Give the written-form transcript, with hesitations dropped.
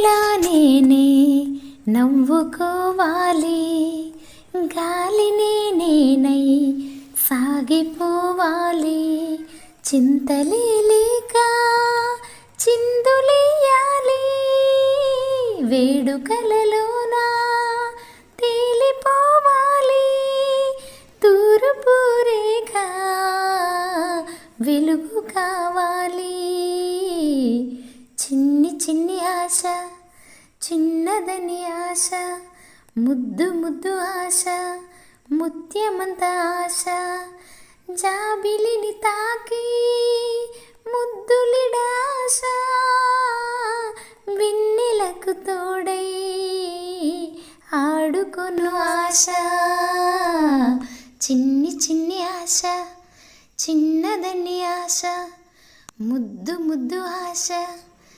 నవ్వులా నేనే నవ్వుకోవాలి, గాలిని నేనై సాగిపోవాలి. చింతలే లేక చిందులేయాలి, వేడుకలలోన తేలిపోవాలి. తూర్పు రేఖ వెలుగు కావాలి. చిన్ని చిన్ని ఆశ, చిన్నదని ఆశ, ముద్దు ముద్దు ఆశ, ముత్యమంత ఆశ. జాబిలిని తాకి ముద్దులిడాశ, వెన్నెలకు తోడై ఆడుకొను ఆశ. చిన్ని చిన్ని ఆశ, చిన్నదని ఆశ, ముద్దు ముద్దు ఆశ.